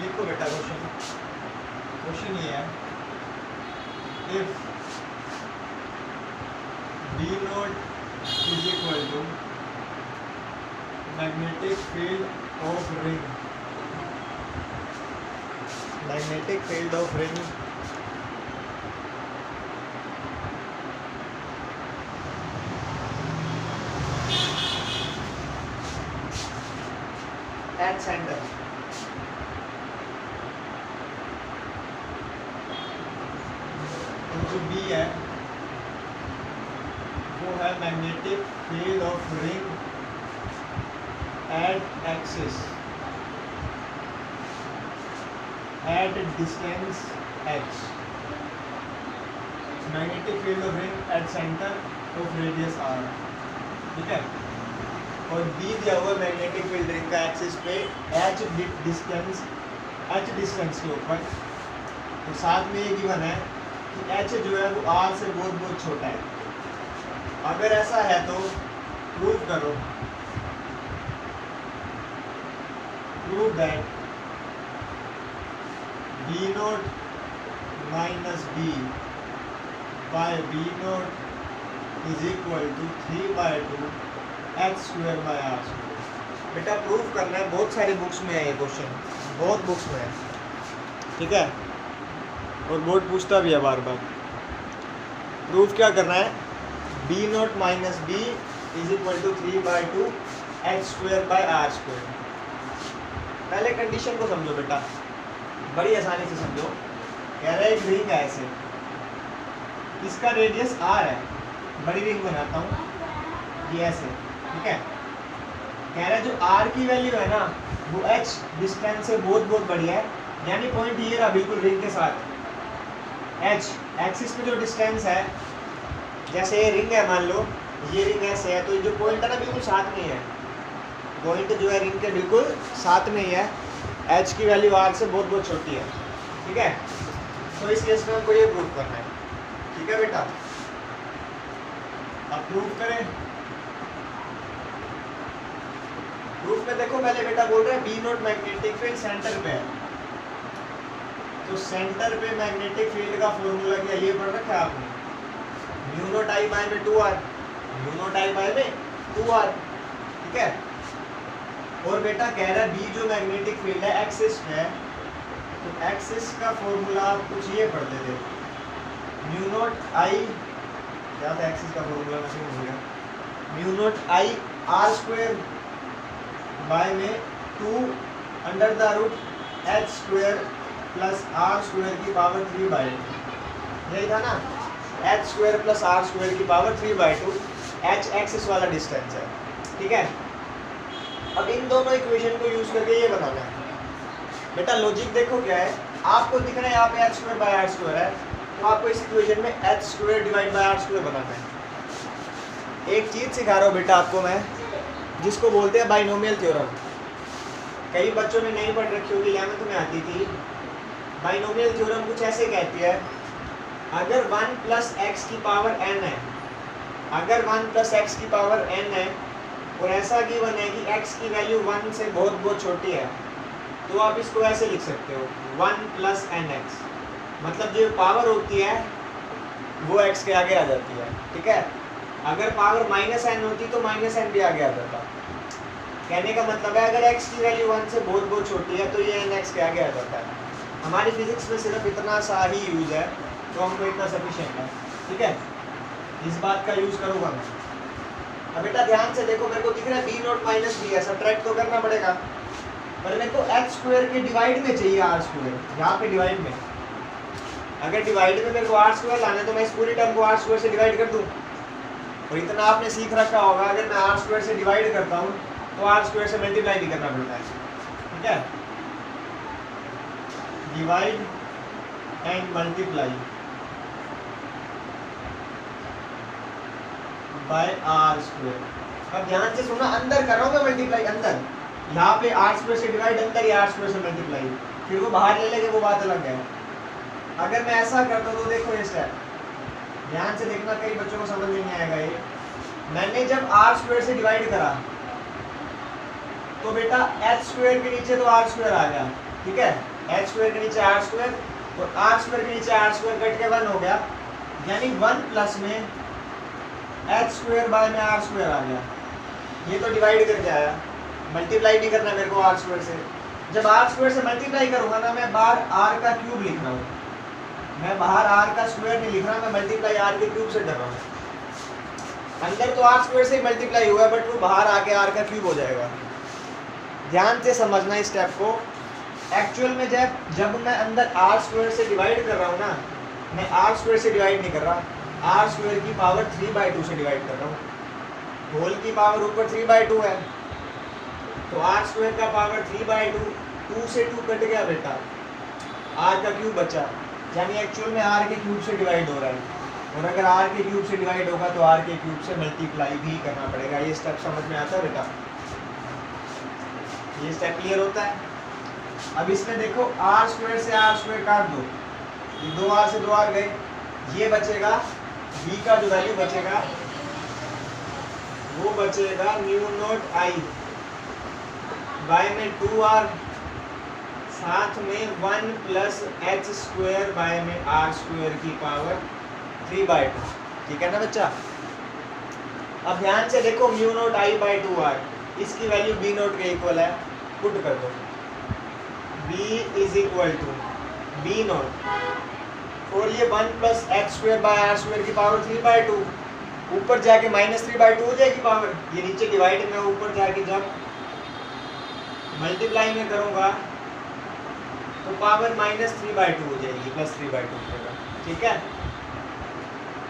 देखो बेटा क्वेश्चन ये है, if B naught is equal to magnetic field of ring, magnetic field of ring at centre, तो जो B है वो है magnetic field of ring at axis at distance h, magnetic field of ring at centre of radius r, ठीक है। और B दिया हुआ मैग्नेटिक फील्ड रिंग का एक्सिस पे h डिस्टेंस के ऊपर, तो साथ में ये गिवन है कि h जो है वो r से बहुत बहुत छोटा है। अगर ऐसा है तो प्रूव करो, prove that B naught minus B by B naught is equal to 3/2 h square by r square. बेटा प्रूव करना है, बहुत सारी बुक्स में है ये क्वेश्चन, बहुत बुक्स में है, ठीक है, और बोर्ड पूछता भी है बार बार। प्रूफ क्या करना है, B naught minus B is equal to 3/2 h square by r square. पहले कंडीशन को समझो बेटा, बड़ी आसानी से समझो। कह रहा है एक रिंग है ऐसे, इसका रेडियस r है, बड़ी रिंग बनाता हूँ ये ऐसे, ठीक है। कह रहा है जो r की वैल्यू है ना वो h डिस्टेंस से बहुत बहुत बड़ी है, यानी पॉइंट ये रहा बिल्कुल रिंग के साथ, h एक्सिस पे जो डिस्टेंस है, जैसे ये रिंग है, मान लो ये रिंग ऐसे है, तो ये जो पॉइंट है ना बिल्कुल साथ में ही है, पॉइंट जो है रिंग के बिल्कुल साथ में ही है, h की वैल्यू r से बहुत बहुत छोटी है, ठीक है। तो इस केस में हमको ये प्रूव करना है, ठीक है बेटा। अब प्रूव करें। प्रूफ में देखो पहले बेटा बोल रहे हैं B note magnetic field centre पे है, तो सेंटर पे मैग्नेटिक फील्ड का फॉर्मूला क्या ये पढ़ रखा है आपने, म्यू नोट I बाय में 2r, mu naught I bye में 2r, ठीक है। और बेटा कह रहा है B जो मैग्नेटिक फील्ड है एक्सिस पे है, तो एक्सिस का फॉर्मूला आप कुछ ये पढ़ लेते, म्यू नोट I क्या था एक्सिस का फॉर्मूला, मैं भूल गया, mu naught I r square by में 2 under the root h square plus r square की पावर 3/2, यही था ना, h square plus r square की पावर 3/2, h एक्सिस वाला डिस्टेंस है, ठीक है। अब इन दोनों इक्वेशन को यूज करके ये बनाना है बेटा। लॉजिक देखो क्या है, आपको दिख रहा है यहाँ पे h square by r square है, तो आपको इस इक्वेशन में h square divide by r square बनाना है। एक चीज सिखा रहा हूँ बेटा आपको मैं, जिसको बोलते हैं बाइनोमियल थ्योरम। कई बच्चों ने नहीं पढ़ रखी होगी, 11th में आती थी। बाइनोमियल थ्योरम कुछ ऐसे कहती है, अगर 1 प्लस एक्स की पावर n है, अगर 1 प्लस एक्स की पावर n है और ऐसा गिवन है कि x की वैल्यू 1 से बहुत बहुत छोटी है, तो आप इसको ऐसे लिख सकते हो 1 प्लस nx, मतलब जो पावर होती है वो x के आगे आ जाती है, ठीक है। अगर पावर माइनस n होती तो माइनस n भी आगे आ जाता। कहने का मतलब है अगर x की वैल्यू 1 से बहुत बहुत छोटी है तो ये nx के आगे आ जाता है। हमारी फिजिक्स में सिर्फ इतना सा ही यूज है, तो हमको इतना सफिशिएंट है, ठीक है। इस बात का यूज करूँगा मैं। अब बेटा ध्यान से देखो, मेरे को दिख रहा है b नोट माइनस b है, सब्ट्रैक्ट तो करना पड़ेगा, पर मेरे को h स्क्वायर के डिवाइड में चाहिए r स्क्वायर, यहाँ पे डिवाइड में। अगर डिवाइड में मेरे को r स्क्वायर लाना है तो मैं इस पूरी टर्म को r स्क्वायर से डिवाइड कर दूँ, और इतना आपने सीख रखा होगा, अगर मैं r स्क्वायर से डिवाइड करता हूँ तो r स्क्वायर से मल्टीप्लाई नहीं करना पड़ता है, ठीक है। Divide and multiply by r square. अब ध्यान से सुना, अंदर कर रहा हूँ मैं मल्टीप्लाई, अंदर यहाँ पे r स्क्वायर से डिवाइड, अंदर या r स्क्वायर से मल्टीप्लाई, फिर वो बाहर ले लेंगे, वो बात अलग है। अगर मैं ऐसा करता हूँ तो देखो ये स्टेप, ध्यान से देखना, कई बच्चों को समझ नहीं आएगा ये। मैंने जब r स्क्वायर से डिवाइड करा तो बेटा h स्क्वायर के नीचे तो r स्क्वायर आ गया, ठीक है। एच स्क्वायर के नीचे आर स्क्वायर और आर स्क्वायर के नीचे आर स्क्वायर कट के 1 हो गया, यानी 1 प्लस में एच स्क्वायर बाय में आर स्क्वायर आ गया। ये तो डिवाइड करके आया, मल्टीप्लाई भी करना मेरे को आर स्क्वायर से। जब आर स्क्वायर से मल्टीप्लाई करूंगा ना, मैं बाहर आर का क्यूब लिख रहा हूँ, मैं बाहर आर का स्क्वायर नहीं लिख रहा, मैं मल्टीप्लाई आर के क्यूब से कर रहा हूँ। अंदर तो आर स्क्वायर से ही मल्टीप्लाई हुआ है, बट वो बाहर आके आर का क्यूब हो जाएगा। ध्यान से समझना इस स्टेप को। एक्चुअल में जब मैं अंदर आर स्क्वायर से डिवाइड कर रहा हूँ ना, मैं आर स्क्वायर से डिवाइड नहीं कर रहा, आर स्क्वायर की पावर 3/2 से डिवाइड कर रहा हूँ। होल की पावर ऊपर 3/2 है, तो आर स्क्वायर का पावर 3/2, 2 से 2 कट गया बेटा, आर का क्यूब बचा, यानी एक्चुअल में आर के क्यूब से डिवाइड हो रहा है। और अगर आर के क्यूब से डिवाइड होगा तो आर के क्यूब से मल्टीप्लाई भी करना पड़ेगा। ये स्टेप समझ में आता है बेटा? ये स्टेप क्लियर होता है? अब इसमें देखो आर स्क्वायर से आर स्क्वायर काट दो, ये 2r से 2r गए, ये बचेगा b का जो वैल्यू बचेगा वो बचेगा म्यू नॉट आई बाय में 2r, साथ में 1 प्लस एच स्क्वायर बाय में आर स्क्वायर की पावर 3/2। ठीक है ना बच्चा? अब ध्यान से देखो, mu naught I by 2r, इसकी वैल्यू b नॉट के इक्वल है, पुट कर दो, b is equal to b naught, और ये 1 plus H square by R square की पावर 3/2, ऊपर जाके -3/2 हो जाएगी पावर, ये नीचे डिवाइड में, ऊपर जाके जब मल्टीप्लाई में करूंगा तो पावर -3/2 हो जाएगी, +3/2 होगा। ठीक है?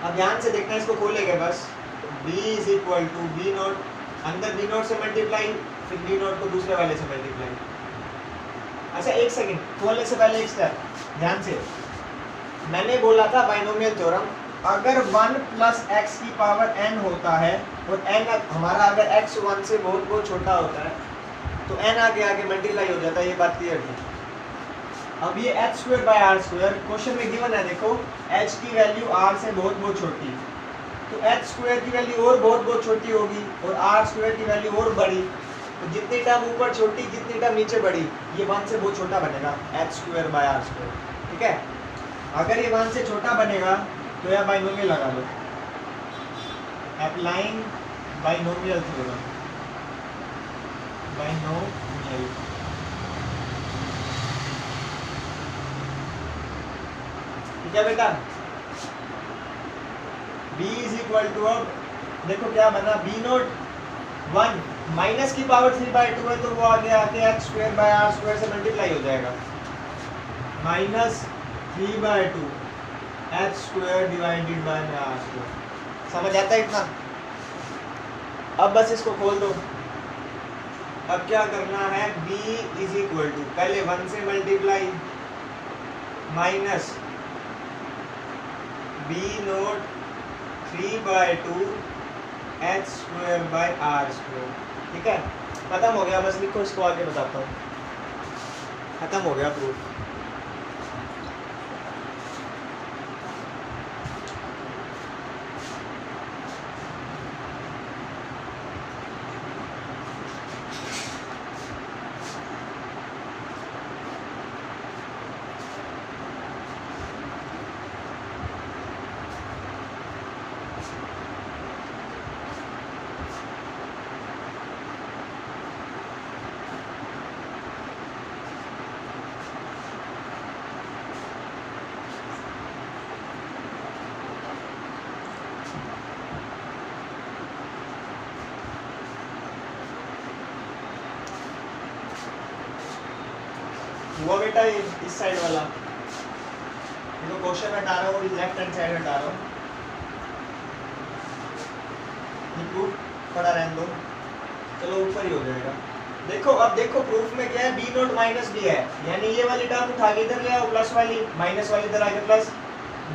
अब ध्यान से देखना, इसको खोलेंगे बस, b is equal to b naught, अंदर b नॉट से मल्टीप्लाई, फिर b नॉट को दूसरे वाले से मल्टीप्लाई। अच्छा एक सेकंड, खोलने से पहले एक स्टेप ध्यान से, मैंने बोला था बाइनोमियल थ्योरम, अगर 1 प्लस x की पावर n होता है और n हमारा अगर x 1 से बहुत बहुत छोटा होता है तो n आगे मल्टीप्लाई हो जाता है, ये बात क्लियर थी। अब ये H square by R square question में गिवन है, देखो h की वैल्यू r से बहुत बहुत छोटी, तो h स्क्वायर की वैल्यू और बहुत बहुत छोटी होगी और r स्क्वायर की वैल्यू और बड़ी, तो जितनी टर्म ऊपर छोटी जितनी टर्म नीचे बड़ी, ये 1 से बहुत छोटा बनेगा H square by R square. ठीक है? अगर ये 1 से छोटा बनेगा तो यह बाइनोमियल लगा लो, अप्लाइंग बाइनोमियल थ्योरम, बाइनोमियल। ठीक है बेटा? b इज इक्वल टू, अब देखो क्या बना, b नॉट 1 माइनस की पावर 3/2 है, तो वो आगे आके H square by R square से मल्टीप्लाई हो जाएगा, -3/2 एच स्क्वायर डिवाइडेड बाय में आर स्क्वायर। समझ आता है इतना? अब बस इसको खोल दो। अब क्या करना है, b इज इक्वल टू, पहले 1 से multiply, minus b naught 3/2 H square by R square. ठीक है? खत्म हो गया, बस लिखो, इसको आगे बताता हूँ, खत्म हो गया प्रूफ। हुआ बेटा? इस साइड वाला देखो, क्वेश्चन हटा रहा हूँ, लेफ्ट हैंड साइड हटा रहा हूँ, प्रूफ पड़ा रहने दो, चलो ऊपर ही हो जाएगा। देखो अब देखो प्रूफ में क्या है, b नॉट माइनस b है, यानी ये वाली टर्म उठा के इधर ले आओ, प्लस वाली, माइनस वाली इधर आके प्लस,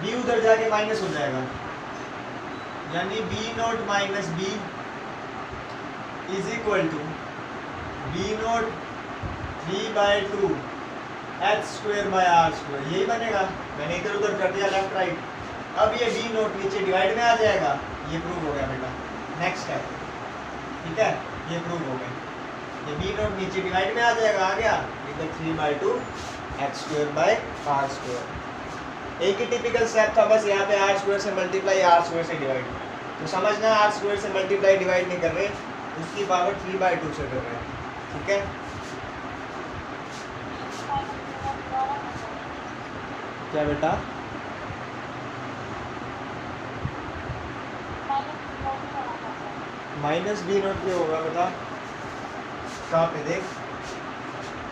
b उधर जाके माइनस हो जाएगा, यानी b naught minus b is equal to b naught 3/2 H square by R square, यही बनेगा। मैंने इधर उधर कर दिया लेफ्ट राइट। अब ये b नोट नीचे डिवाइड में आ जाएगा, ये प्रूव हो गया बेटा। नेक्स्ट स्टेप, ठीक है, ये प्रूव हो गया, ये b नोट नीचे डिवाइड में आ जाएगा, आ गया, इधर 3/2 X square by R square. एक ही टिपिकल स्टेप था, बस यहाँ पे आर स्क्वायर से मल्टीप्लाई, आर स्क्वायर से डिवाइड। तो समझना आर स्क्वायर से मल्टीप्लाई डिवाइड नहीं कर रहे, उसकी पावर 3/2 से कर रहे हैं, ठीक है। क्या बेटा? माइनस बी नोट पे होगा बेटा, कहाँ पे देख,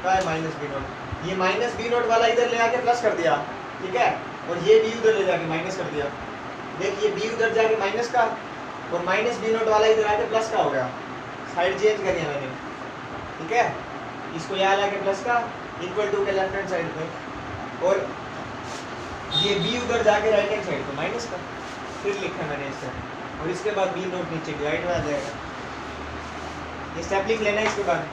क्या है माइनस बी नोट? ये माइनस बी नोट वाला इधर ले आके प्लस कर दिया, ठीक है, और ये बी उधर ले जाके माइनस कर दिया। देख ये बी उधर जाके माइनस का, और माइनस बी नोट वाला इधर आके प्लस का हो गया, साइड चेंज करी है मैंने, ठीक है। इसको यहाँ लाके प्लस का इक्वल टू के लेफ्ट हैंड साइड पे, और ये बी उधर जाके राइट हैंड साइड पे माइनस का, फिर लिखा है मैंने इससे, और इसके बाद बी नोट नीचे डिवाइड में आ जाएगा। ये स्टेप लिख लेना इसके बाद।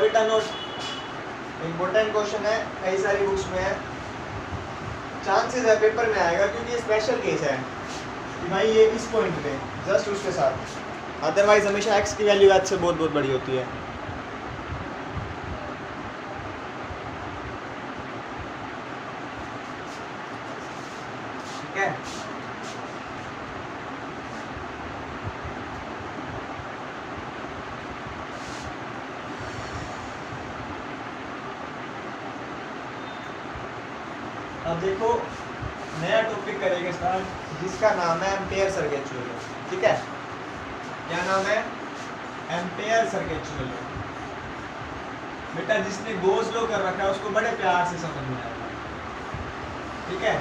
बेटा नोट इम्पोर्टेंट क्वेश्चन है, कई सारी बुक्स में है, चांसेस है पेपर में आएगा, क्योंकि ये स्पेशल केस है कि भाई ये इस पॉइंट पे जस्ट उसके साथ, अदरवाइज हमेशा x की वैल्यू h से बहुत बहुत बड़ी होती है। ठीक है, अब देखो नया टॉपिक करेंगे स्टार्ट, जिसका नाम है एम्पेयर सर्किट थ्योरी। ठीक है, क्या नाम है? Ampere circuit theory. बेटा जिसने गोस लॉ कर रखा है उसको बड़े प्यार से समझ में आएगा। ठीक है,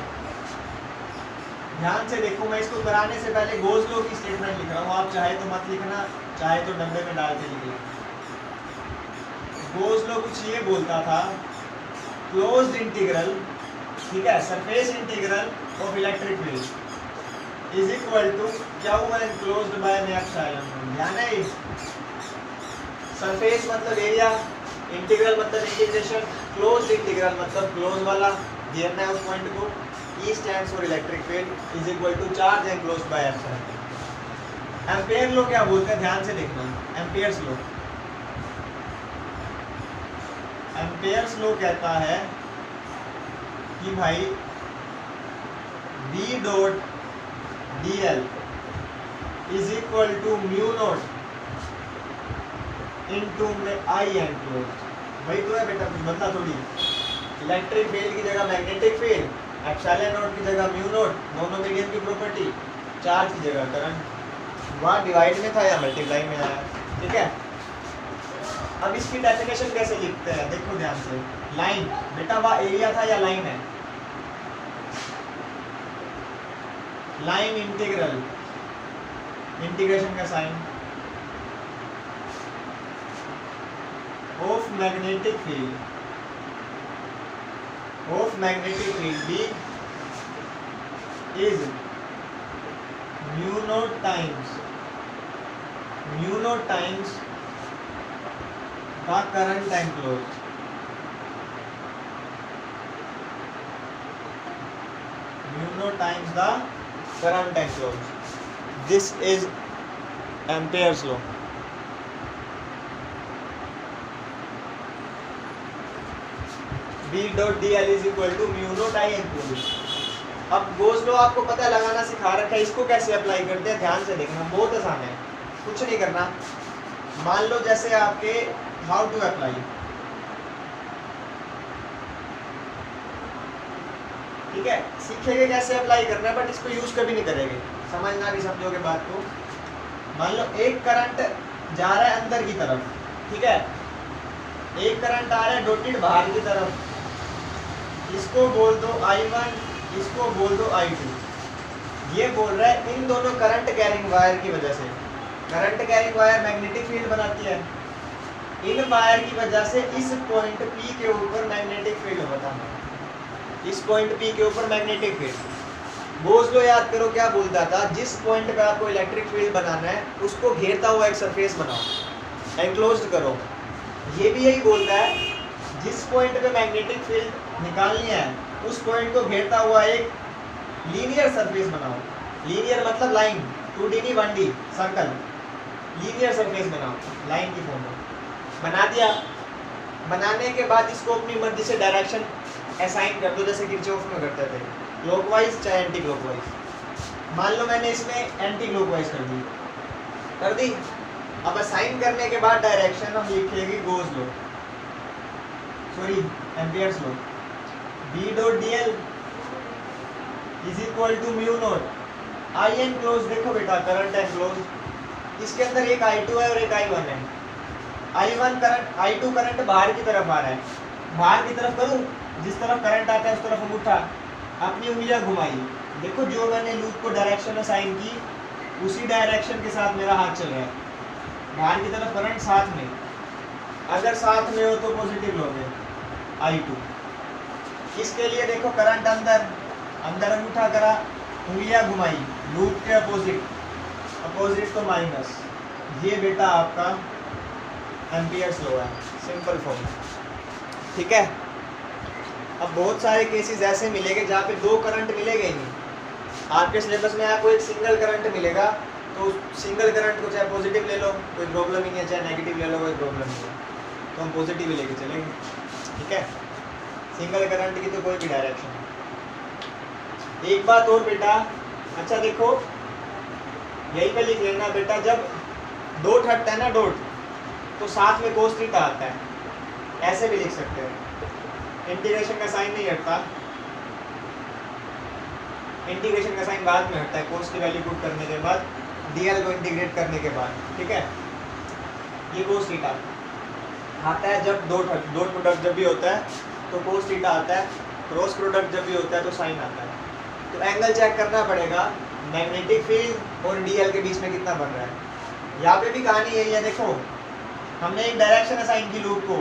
ध्यान से देखो, मैं इसको कराने से पहले गोस लॉ की स्टेटमेंट लिख रहा हूँ, आप चाहे तो मत लिखना, चाहे तो डब्बे में डाल के लिख लेना। गोस लॉ कुछ ये बोलता था, क्लोज्ड इंटीग्रल, ठीक है, surface integral of electric field is equal to क्या हुआ, एनक्लोज्ड बाय एप्सिलॉन। ध्यान है, सरफेस मतलब एरिया, इंटीग्रल मतलब इंटीग्रेशन, क्लोज्ड इंटीग्रल मतलब क्लोज वाला, घेरना है उस पॉइंट को। E stands for electric field is equal to charge enclosed by epsilon. Ampere law क्या बोलते हैं, ध्यान से देखना, एम्पेयर्स लॉ। एम्पेयर्स लॉ कहता है कि भाई B dot DL is equal to mu naught into I enclosed. वही तो है बेटा, कुछ बदला थोड़ी। इलेक्ट्रिक फील्ड की जगह मैग्नेटिक फील्ड, एप्सिलॉन नॉट की जगह म्यू नॉट, दोनों मीडियम की प्रॉपर्टी, चार्ज की जगह करंट। वहाँ डिवाइड में था या मल्टीप्लाई में आया। ठीक है, अब इसकी डेफिनेशन कैसे लिखते हैं, देखो ध्यान से। लाइन, बेटा वहाँ एरिया था या लाइन है? लाइन इंटीग्रल, इंटीग्रेशन का sine of magnetic field, of magnetic field B is mu naught times the current enclosed. Mu naught times the current enclosed. This is ampere's law. B dot DL is equal to mu naught I enclosed. अब Gauss law आपको पता लगाना सिखा रखा है, इसको कैसे apply करते हैं ध्यान से देखना, बहुत आसान है, कुछ नहीं करना। मान लो जैसे आपके हाउ टू अप्लाई, ठीक है, सीखेंगे कैसे अप्लाई करना है, बट इसको यूज कभी नहीं करेंगे, समझना भी समझोगे बात को। मान लो एक करंट जा रहा है अंदर की तरफ, ठीक है, एक करंट आ रहा है डॉटेड बाहर की तरफ, इसको बोल दो I1, इसको बोल दो I2। ये बोल रहा है इन दोनों करंट कैरिंग वायर की वजह से, current carrying wire magnetic field बनाती है, इन वायर की वजह से इस पॉइंट P के ऊपर मैग्नेटिक फील्ड होता है, इस पॉइंट P के ऊपर मैग्नेटिक फील्ड। गोस लो याद करो क्या बोलता था, जिस पॉइंट पे आपको इलेक्ट्रिक फील्ड बनाना है उसको घेरता हुआ एक सरफेस बनाओ, एनक्लोज्ड करो। ये भी यही बोलता है, जिस पॉइंट पे मैग्नेटिक फील्ड निकालनी है उस पॉइंट को घेरता हुआ एक लीनियर सरफेस बनाओ। लीनियर मतलब लाइन, 2D नहीं 1D, सर्कल, लीनियर सरफेस बनाओ लाइन की फॉर्म में। बना दिया, बनाने के बाद इसको अपनी मर्जी से डायरेक्शन असाइन कर दो, जैसे किरचॉफ में करते थे, क्लॉकवाइज चाहे एंटी क्लॉकवाइज। मान लो मैंने इसमें एंटी क्लॉकवाइज कर दी। अब असाइन करने के बाद डायरेक्शन हम लिखेंगे Gauss law, sorry ampere's law. B dot dl is equal to mu naught I enclose. देखो बेटा करंट एनक्लोज, इसके अंदर एक I2 है और एक I1 है। I1 करंट, I2 करंट बाहर की तरफ आ रहा है, बाहर की तरफ करूँ, जिस तरफ करंट आता है उस तरफ अंगूठा, अपनी उंगलियां घुमाई। देखो जो मैंने लूप को डायरेक्शन असाइन की उसी डायरेक्शन के साथ मेरा हाथ चल रहा है, बाहर की तरफ करंट साथ में, अगर साथ में हो तो पॉजिटिव लोगे I2। इसके लिए देखो करंट अंदर, अंदर अंगूठा करा, उंगलियां घुमाई, लूप के अपोजिट, अपोजिट तो माइनस। ये बेटा आपका एम्पियर्स लो है, सिंपल फॉर्म, ठीक है। अब बहुत सारे केसेस ऐसे मिलेंगे जहाँ पे दो करंट मिलेंगे ही नहीं। आपके सिलेबस में आपको एक सिंगल करंट मिलेगा, तो सिंगल करंट को चाहे पॉजिटिव ले लो कोई प्रॉब्लम ही नहीं है, चाहे नेगेटिव ले लो कोई प्रॉब्लम नहीं है, तो हम पॉजिटिव ही लेके चलेंगे, ठीक है। सिंगल करंट की तो कोई भी डायरेक्शन है। एक बात और बेटा, अच्छा देखो यही पे लिख लेना बेटा, जब डॉट हटता है ना डॉट, तो साथ में कोस थीटा आता है, ऐसे भी लिख सकते हैं। इंटीग्रेशन का साइन नहीं हटता, इंटीग्रेशन का साइन बाद में हटता है, कोस की वैल्यू पुट करने के बाद, डीएल को इंटीग्रेट करने के बाद, ठीक है। ये कोस थीटा आता है जब डॉट प्रोडक्ट जब भी होता है तो कोस थीटा आता है, क्रॉस प्रोडक्ट जब भी होता है तो साइन आता है। तो एंगल चेक करना पड़ेगा मैग्नेटिक फील्ड और डीएल के बीच में कितना बन रहा है। यहाँ पे भी कहानी यही है, देखो हमने एक डायरेक्शन असाइन की लूप को,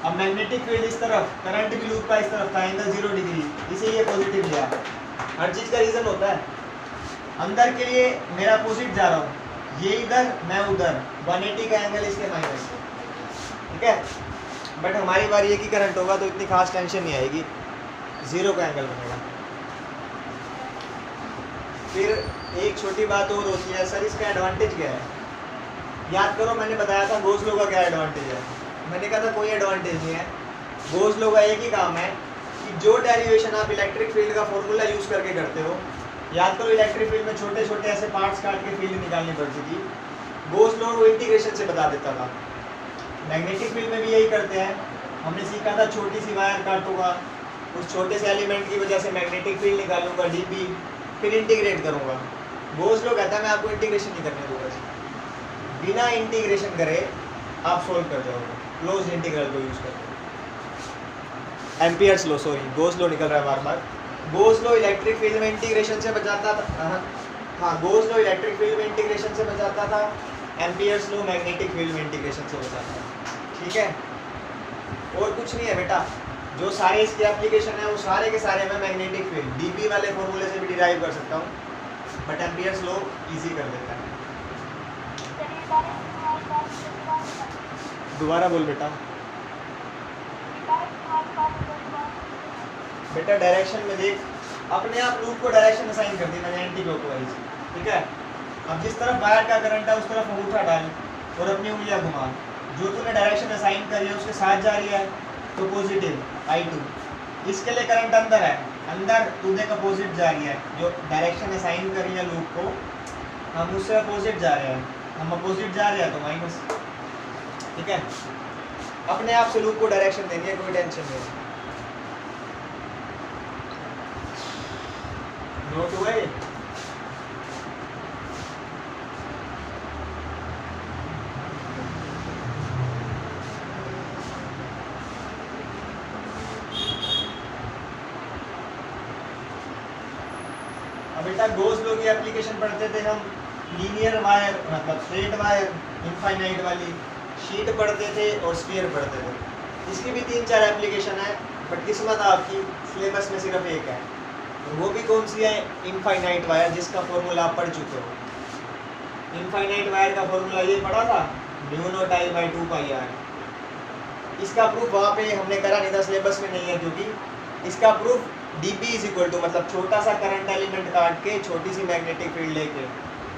अब मैग्नेटिक फील्ड इस तरफ, करंट भी लूप का इस तरफ था, एंगल 0 डिग्री, इसीलिए पॉजिटिव लिया। हर चीज़ का रीज़न होता है। अंदर के लिए मेरा अपोजिट जा रहा हूँ, ये इधर मैं उधर, 180 का एंगल इसके माइनस, ठीक है। बट हमारी बार ये की करंट होगा तो इतनी खास टेंशन नहीं आएगी, 0 का एंगल बनेगा। फिर एक छोटी बात और होती है, सर इसका एडवांटेज क्या है। याद करो मैंने बताया था गोस लो का क्या एडवांटेज है, मैंने कहा था कोई एडवांटेज नहीं है। गोस लो का एक ही काम है कि जो डेरिवेशन आप इलेक्ट्रिक फील्ड का फॉर्मूला यूज़ करके करते हो, याद करो इलेक्ट्रिक फील्ड में छोटे छोटे ऐसे पार्ट्स काट के फील्ड निकालनी पड़ती थी, गोस लो वो इंटीग्रेशन से बता देता था। मैग्नेटिक फील्ड में भी यही करते हैं, हमने सीखा था छोटी सी वायर काटूंगा, उस छोटे से एलिमेंट की वजह से मैग्नेटिक फील्ड निकालूंगा dB, फिर इंटीग्रेट करूंगा। गोस लो कहता है मैं आपको इंटीग्रेशन नहीं करने दूंगा, बिना इंटीग्रेशन करे आप सोल्व कर जाओगे, क्लोज इंटीग्रल को यूज करके। एम्पियर्स लो, सॉरी गोस लो निकल रहा है बार बार। गोस लो इलेक्ट्रिक फील्ड में इंटीग्रेशन से बचाता था, हाँ गोस लो इलेक्ट्रिक फील्ड में इंटीग्रेशन से बचाता था, एम्पियर्स लो मैग्नेटिक फील्ड में इंटीग्रेशन से बचाता था, ठीक है। और कुछ नहीं है बेटा, जो सारे इसके एप्लीकेशन है वो सारे के सारे मैं मैग्नेटिक फील्ड dB वाले फॉर्मूले से भी डिराइव कर सकता हूँ, बट एम्पियर्स लो इजी कर देता है। दोबारा बोल बेटा। बेटा डायरेक्शन में देख, अपने आप लूप को डायरेक्शन असाइन कर दी मैंने एंटी क्लॉकवाइज, ठीक है। अब जिस तरफ वायर का करंट है उस तरफ अंगूठा डाल और अपनी उंगलियां घुमा, जो तूने डायरेक्शन असाइन करी है उसके साथ जा रही है तो पॉजिटिव I2। इसके लिए करंट अंदर है, अंदर तू देख अपोजिट जा रही है, जो डायरेक्शन असाइन करी है लूप को हम उससे अपोजिट जा रहे हैं, हम अपोजिट जा रहे हैं तो माइनस, ठीक है। अपने आप से लूप को डायरेक्शन देनी है, कोई टेंशन नहीं है। नोट हुआ ये? अब बेटा गोस लो की एप्लीकेशन पढ़ते थे हम, लीनियर वायर मतलब स्ट्रेट वायर, इनफाइनाइट वाली शीट पढ़ते थे और स्फीयर पढ़ते थे। इसकी भी 3-4 एप्लीकेशन है, बट किस्मत आपकी सिलेबस में सिर्फ एक है, वो भी कौन सी है, इनफाइनाइट वायर, जिसका फॉर्मूला आप पढ़ चुके हो। इनफाइनाइट वायर का फॉर्मूला ये पढ़ा था, mu naught I by 2 pi R. इसका प्रूफ वहाँ पे हमने करा नहीं था, सिलेबस में नहीं है, क्योंकि इसका proof dp is equal to, मतलब छोटा सा करंट एलिमेंट काट के छोटी सी मैग्नेटिक फील्ड लेके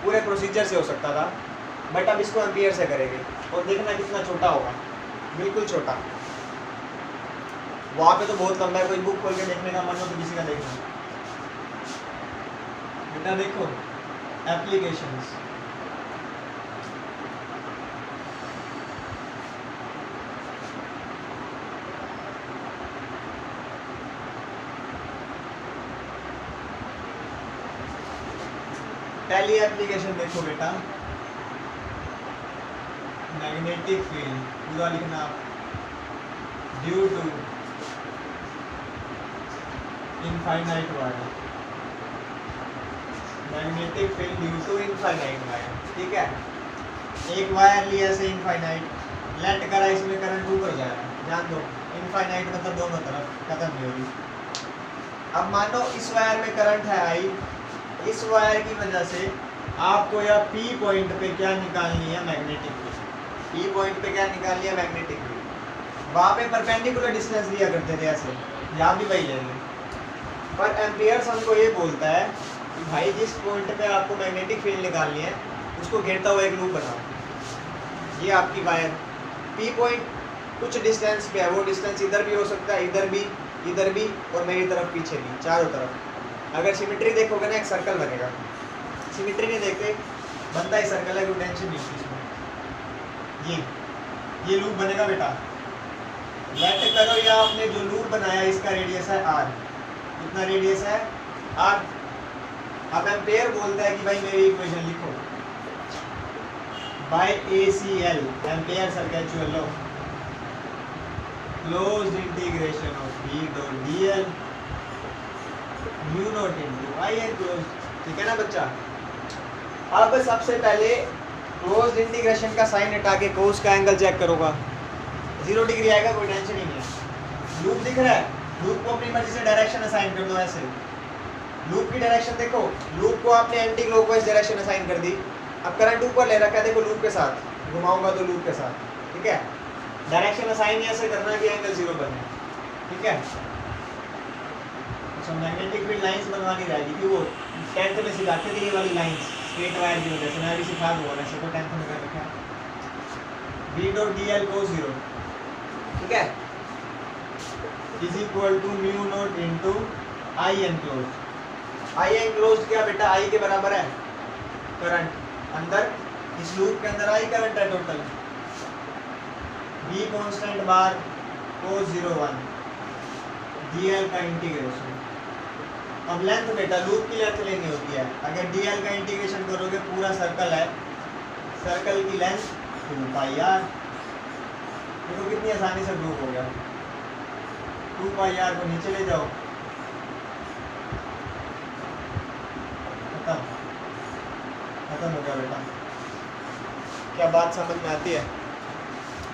पूरे प्रोसीजर से हो सकता था, बट अब इसको एम्पियर से करेंगे और देखना कितना छोटा होगा, बिल्कुल छोटा। वहाँ पे तो बहुत लंबा है, कोई बुक खोल के देखने का मन हो तो किसी का देखना। बेटा देखो एप्लीकेशंस, पहली एप्लीकेशन देखो बेटा, मैग्नेटिक फील्ड, पूरा लिखना, due to infinite wire, magnetic field due to infinite wire. ठीक है, एक वायर लिया ऐसे इनफाइनाइट, लेट करा, इसमें करंट ऊपर जा रहा है, ध्यान दो, इनफाइनाइट मतलब दोनों तरफ, खत्म नहीं होगी। अब मानो इस वायर में करंट है आई, इस वायर की वजह से आपको या P पॉइंट पे क्या निकालनी है, मैग्नेटिक फील्ड। P पॉइंट पे क्या निकालनी है, मैग्नेटिक फील्ड। वहाँ पे परपेंडिकुलर डिस्टेंस दिया करते थे ऐसे, यहाँ भी वही लेंगे, पर एम्पियर्स हमको ये बोलता है कि भाई जिस पॉइंट पे आपको मैग्नेटिक फील्ड निकालनी है उसको घेरता हुआ एक लूप बनाओ। ये आपकी वायर P पॉइंट कुछ डिस्टेंस पे है, वो डिस्टेंस इधर भी हो सकता है, इधर भी और मेरी तरफ पीछे भी, चारों तरफ। अगर सिमेट्री देखोगे ना, एक सर्कल बनेगा। सिमेट्री नहीं देखते, बनता ही सर्कल है, कोई टेंशन नहीं होती इसमें। ये लूप बनेगा बेटा, लेट करो या आपने जो लूप बनाया इसका रेडियस है r, कितना रेडियस है r। अब एम्पेयर बोलता है कि भाई मेरी इक्वेशन लिखो, by ACL, ampere circuital law, closed integration of B dot dl mu naught into I close. ठीक है ना बच्चा। अब सबसे पहले क्लोज्ड इंटीग्रेशन का साइन हटा के कोस का एंगल चेक करोगा, 0 डिग्री आएगा, कोई टेंशन ही नहीं है। लूप दिख रहा है, लूप को अपनी मर्जी से डायरेक्शन असाइन कर दो ऐसे। लूप की डायरेक्शन देखो, लूप को आपने एंटी क्लॉकवाइज डायरेक्शन असाइन कर दी। अब करंट ऊपर ले रखा है, देखो लूप के साथ घुमाऊंगा तो लूप के साथ, ठीक है। डायरेक्शन असाइन ऐसे करना कि एंगल 0 बने, ठीक है। अच्छा, मैग्नेटिक फील्ड लाइंस बनवानी रहेगी, क्यों वो 10th में सिखाते थे ये वाली लाइंस स्ट्रेट वायर की वजह से, मैं भी सिखा दूंगा, वैसे तो 10th में कर रखा है। B डॉट dl cos 0, ठीक है, is equal to mu naught into I enclosed. I enclosed क्या बेटा, आई के बराबर है करंट अंदर, इस लूप के अंदर आई करंट है टोटल। B कांस्टेंट बार cos 0 1 dl का इंटीग्रेशन। अब लेंथ बेटा, लूप की लेंथ लेनी होती है। अगर dl का इंटीग्रेशन करोगे, पूरा सर्कल है, सर्कल की लेंथ 2 पाई आर। देखो कितनी आसानी से प्रूफ हो गया। 2 पाई आर को नीचे ले जाओ, खत्म हो गया बेटा। क्या बात समझ में आती है?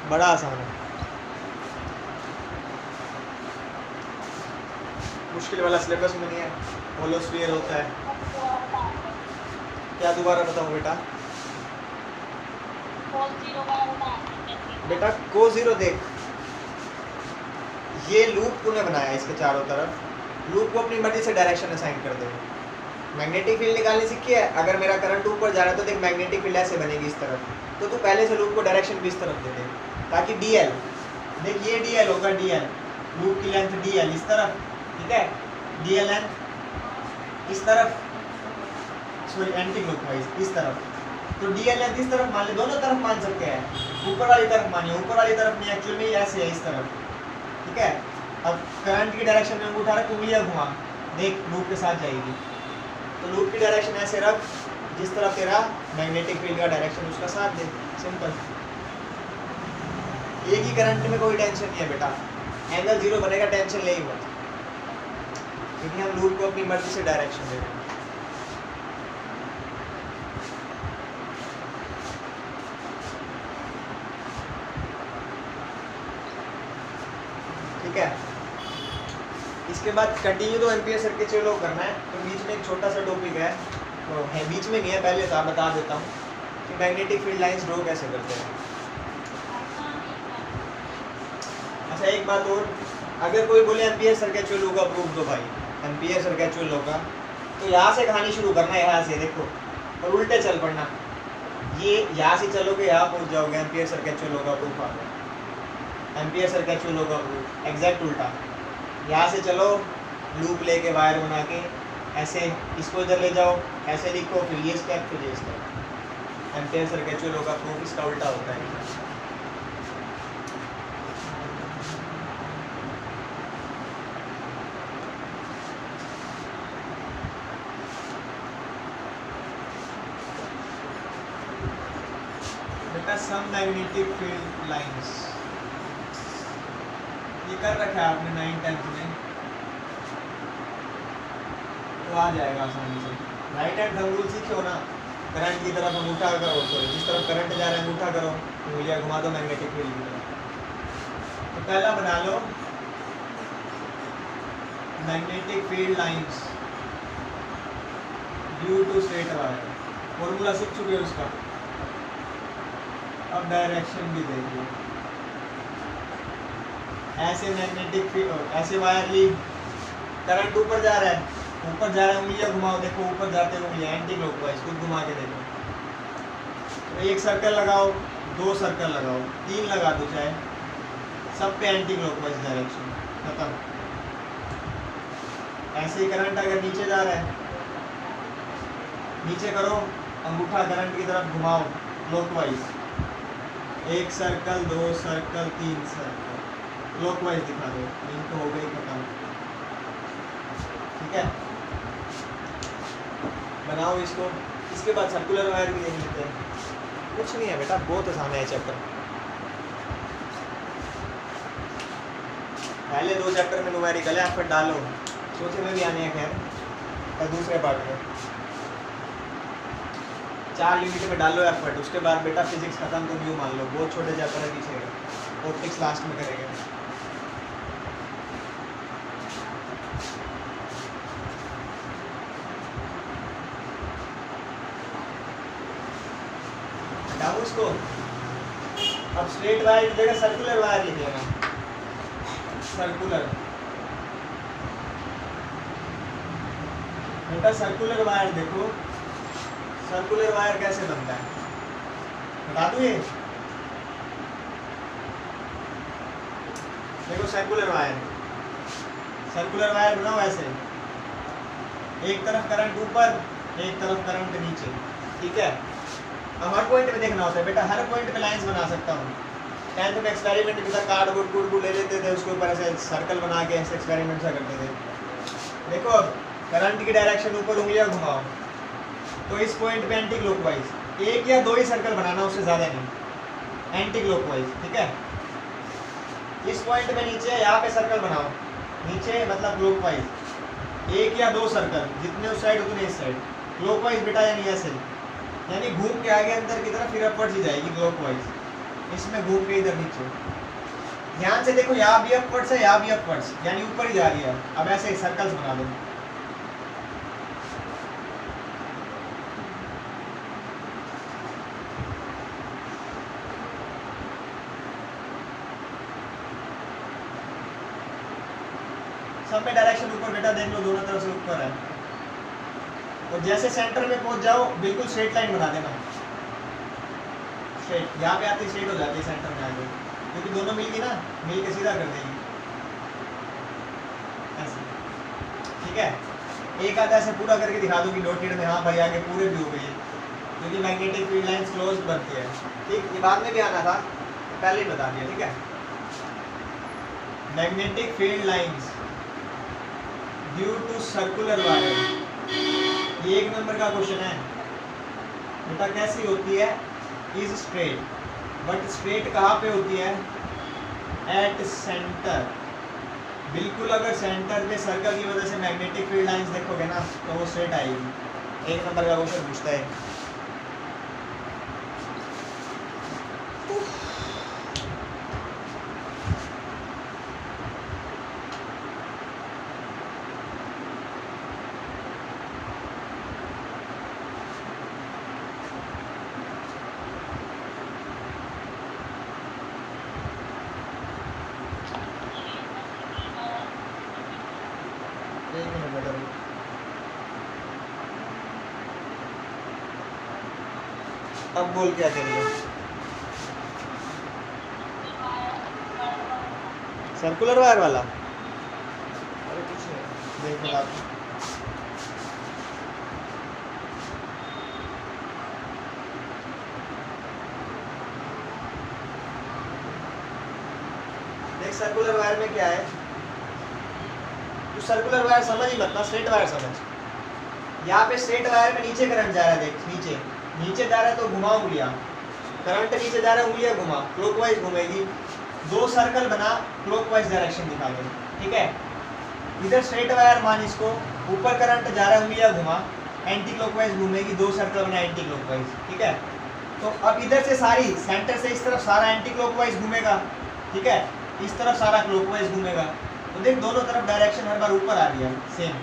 बड़ा आसान है, मुश्किल वाला सिलेबस में नहीं है। होलोस्फीयर होता है क्या, दोबारा बताऊं बेटा? बेटा cos 0 देख, ये लूप तूने बनाया इसके चारों तरफ, लूप को अपनी मर्जी से डायरेक्शन असाइन कर दे। मैग्नेटिक फील्ड निकालनी सीखी है, अगर मेरा करंट ऊपर जा रहा है तो देख मैग्नेटिक फील्ड ऐसे बनेगी इस तरफ, तो तू पहले से लूप को डायरेक्शन भी इस तरफ दे दे, ताकि dl, देख ये dl होगा, dl लूप की लेंथ dl इस तरफ, ठीक है, dl लेंथ इस तरफ, सॉरी एंटी क्लॉकवाइज इस तरफ, तो dl लेंथ इस तरफ मान ले, दोनों तरफ मान सकते हैं, ऊपर वाली तरफ मानिए, ऊपर वाली तरफ नहीं, एक्चुअल में ऐसे है इस तरफ, ठीक है। अब करंट की डायरेक्शन में उठा रहा, उंगलियां घुमा, देख लूप के साथ जाएगी, तो लूप की डायरेक्शन ऐसे रख जिस तरफ तेरा मैग्नेटिक फील्ड का डायरेक्शन उसका साथ दे, सिंपल। एक ही करंट में कोई टेंशन नहीं है बेटा, एंगल 0 बनेगा, टेंशन ले ही मत, क्योंकि हम लूप को अपनी मर्जी से डायरेक्शन दे रहे हैं। ठीक है, इसके बाद कंटिन्यू तो एम्पियर सर्किट चलो करना है, तो बीच में एक छोटा सा टॉपिक है, तो है बीच में नहीं है, पहले तो बता देता हूँ कि मैग्नेटिक फील्ड लाइंस ड्रॉ कैसे करते हैं। अच्छा एक बात और, अगर कोई बोले एम्पियर सर्किट चलो का प्रूफ दो भाई, एम्पियर सर्किट चलो का, तो यहाँ से कहानी शुरू करना है, यहाँ से देखो और उल्टे चल पड़ना, ये यहाँ से चलोगे यहाँ पहुँच जाओगे, एम्पियर सर्किट चलो का प्रूफ आ गया, एम्पियर सर्किट चलो का प्रूफ एग्जैक्ट उल्टा, यहाँ से चलो लूप लेके वायर बना के ऐसे इसको इधर ले जाओ, ऐसे लिखो, फिर ये स्टेप, फिर ये स्टेप, एम्पियर सर्किट चलो का प्रूफ इसका उल्टा होता है। सम मैग्नेटिक फील्ड लाइंस ये कर रखा है आपने 9th-10th में, तो आ जाएगा आसानी से। राइट हैंड थंब रूल सीखे हो ना, करंट की तरफ अंगूठा करो, सॉरी जिस तरफ करंट जा रहा है अंगूठा करो, उंगलियां घुमा दो मैग्नेटिक फील्ड की तरफ। तो पहला बना लो magnetic field lines due to straight wire, formula सीख चुके हो उसका, अब डायरेक्शन भी देखिए, ऐसे मैग्नेटिक फील्ड, ऐसे वायर ली, करंट ऊपर जा रहा है, ऊपर जा रहा है, उंगलियां घुमाओ, देखो ऊपर जाते हुए उंगलियां एंटी क्लॉकवाइज, खुद घुमा के देखो, तो एक सर्कल लगाओ, 2 सर्कल लगाओ, 3 लगा दो चाहे, सब पे एंटी क्लॉकवाइज डायरेक्शन, खत्म। ऐसे ही करंट अगर नीचे जा रहा है, नीचे करो, अंगूठा करंट की तरफ घुमाओ clockwise, 1 circle, 2 circle, 3 circle, clockwise दिखा दो, लिंक हो गई, खत्म। ठीक है, बनाओ इसको। इसके बाद सर्कुलर वायर भी देख लेते हैं, कुछ नहीं है बेटा, बहुत आसान है चैप्टर। पहले 2 चैप्टर में न्यूमेरिकल है, फिर डालो, चौथे में भी आने हैं खैर, और दूसरे पार्ट में 4 यूनिट में डालो एफर्ट, उसके बाद बेटा फिजिक्स खत्म, तो न्यू मान लो, बहुत छोटे चैप्टर है पीछे, ऑप्टिक्स लास्ट में करेंगे। डालो उसको। अब स्ट्रेट वायर की जगह सर्कुलर वायर लिख लेना, सर्कुलर बेटा, सर्कुलर वायर देखो, सर्कुलर वायर कैसे बनता है बता दूं, ये देखो सर्कुलर वायर बनाओ ऐसे, एक तरफ करंट ऊपर, एक तरफ करंट नीचे, ठीक है। अब हर पॉइंट पे देखना होता है बेटा, हर पॉइंट पे लाइंस बना सकता हूँ। 10th में एक्सपेरिमेंट में कार्डबोर्ड ले लेते थे, उसके ऊपर ऐसे सर्कल बना के ऐसे एक्सपेरिमेंट सा करते थे। देखो करंट की डायरेक्शन ऊपर, उंगलियां घुमाओ, तो इस पॉइंट पे एंटी क्लॉकवाइज 1 या 2 ही सर्कल बनाना, उससे ज़्यादा नहीं, एंटी क्लॉकवाइज, ठीक है। इस पॉइंट पे नीचे, यहाँ पे सर्कल बनाओ, नीचे मतलब क्लॉकवाइज 1 या 2 सर्कल, जितने उस साइड उतने इस साइड, क्लॉकवाइज बेटा, यानी ऐसे, यानी घूम के आगे अंदर की तरफ, फिर अपवर्ड्स ही जाएगी क्लॉकवाइज, इसमें घूम के इधर नीचे। ध्यान से देखो, यहाँ भी अपवर्ड्स है, यहाँ भी अपवर्ड्स, यानी ऊपर ही जा रही है। अब ऐसे सर्कल्स बना दो, सब में डायरेक्शन ऊपर बेटा, देख लो दोनों तरफ से ऊपर है। और जैसे सेंटर में पहुंच जाओ, बिल्कुल स्ट्रेट लाइन बना देना, स्ट्रेट, यहाँ पे आती स्ट्रेट हो जाती है सेंटर में आगे, क्योंकि दोनों मिल गई ना, मिल के सीधा कर देगी ऐसे, ठीक है। एक आधा ऐसे पूरा करके दिखा दो कि डॉटेड में, हाँ भाई आगे पूरे भी हो गई है, क्योंकि मैग्नेटिक फील्ड लाइंस क्लोज बनती है, ठीक। ये बाद में भी आना था, पहले ही बता दिया, ठीक है। Magnetic field lines due to circular wire, ये 1 नंबर का क्वेश्चन है बेटा। कैसी होती है, इज स्ट्रेट, बट स्ट्रेट कहाँ पे होती है, एट सेंटर, बिल्कुल। अगर सेंटर पे सर्कल की वजह से मैग्नेटिक फील्ड लाइंस देखोगे ना, तो वो स्ट्रेट आएगी। 1 नंबर का क्वेश्चन पूछता है। अब बोल क्या करिए, सर्कुलर वायर वाला? अरे कुछ नहीं, देखो आप देख सर्कुलर वायर में क्या है, तो सर्कुलर वायर समझ ही मत ना, स्ट्रेट वायर समझ। यहाँ पे स्ट्रेट वायर में नीचे करंट जा रहा है, देख नीचे नीचे जा रहा है तो घुमा उंगलियां, करंट नीचे जा रहा है उंगलियां घुमा, क्लॉकवाइज घूमेगी, दो सर्कल बना क्लॉकवाइज डायरेक्शन दिखा दे, ठीक है। इधर स्ट्रेट वायर मान इसको, ऊपर करंट जा रहा है उंगलियां घुमा, एंटी क्लॉकवाइज घूमेगी, दो सर्कल बना एंटी क्लॉकवाइज, ठीक है। तो अब इधर से सारी सेंटर से इस तरफ सारा एंटी क्लॉकवाइज घूमेगा, ठीक है, इस तरफ सारा क्लॉकवाइज घूमेगा, तो देख दोनों तरफ डायरेक्शन हर बार ऊपर आ रही है सेम,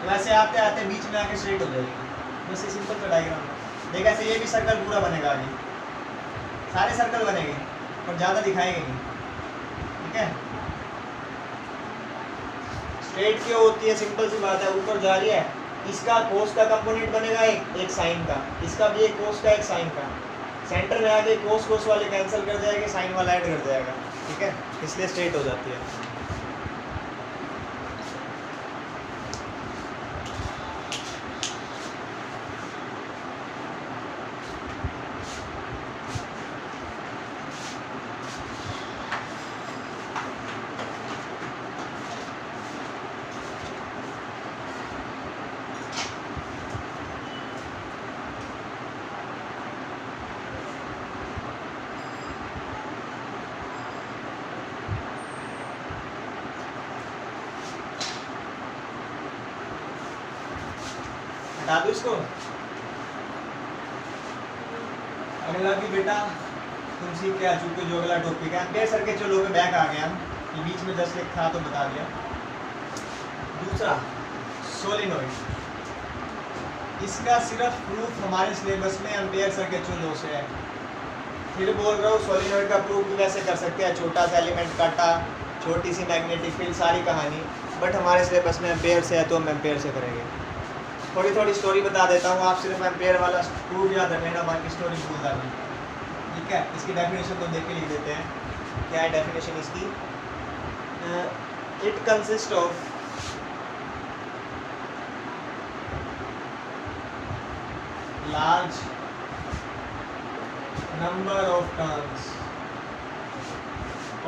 तो ऐसे आते आते बीच में आके स्ट्रेट हो जाएगी। बस ये सिंपल सा डायग्राम है। देख ऐसे ये भी सर्कल पूरा बनेगा, आगे सारे सर्कल बनेंगे और ज़्यादा दिखाएंगे नहीं, ठीक है। स्ट्रेट क्यों होती है, सिंपल सी बात है, ऊपर जा रही है, इसका कोस का कंपोनेंट बनेगा एक साइन का, इसका भी एक कोस का एक साइन का, सेंटर में आके कोस कोस वाले कैंसिल कर जाएंगे, साइन वाला ऐड कर जाएगा, ठीक है, इसलिए स्ट्रेट हो जाती है। हटा दो इसको। अगला भी बेटा तुम सीख के आ चुके जो अगला टॉपिक है, एम्पेयर सर्किट चलो पे बैक आ गया हम, ये बीच में 10 था तो बता दिया। दूसरा सोलिनॉइड, इसका सिर्फ प्रूफ हमारे सिलेबस में एम्पेयर सर्किट लॉ से है। फिर बोल रहा हूँ सोलिनॉइड का प्रूफ भी वैसे कर सकते हैं, छोटा सा एलिमेंट काटा, छोटी सी मैग्नेटिक फील्ड, सारी कहानी, बट हमारे सिलेबस में एम्पेयर से है तो हम एम्पेयर से करेंगे। थोड़ी थोड़ी स्टोरी बता देता हूँ, आप सिर्फ एम्पेयर वाला प्रूफ याद रखना, बाकी स्टोरी भूलता नहीं, ठीक है। इसकी डेफिनेशन तो देख के लिख देते हैं, क्या है डेफिनेशन इसकी। It consist of large number of turns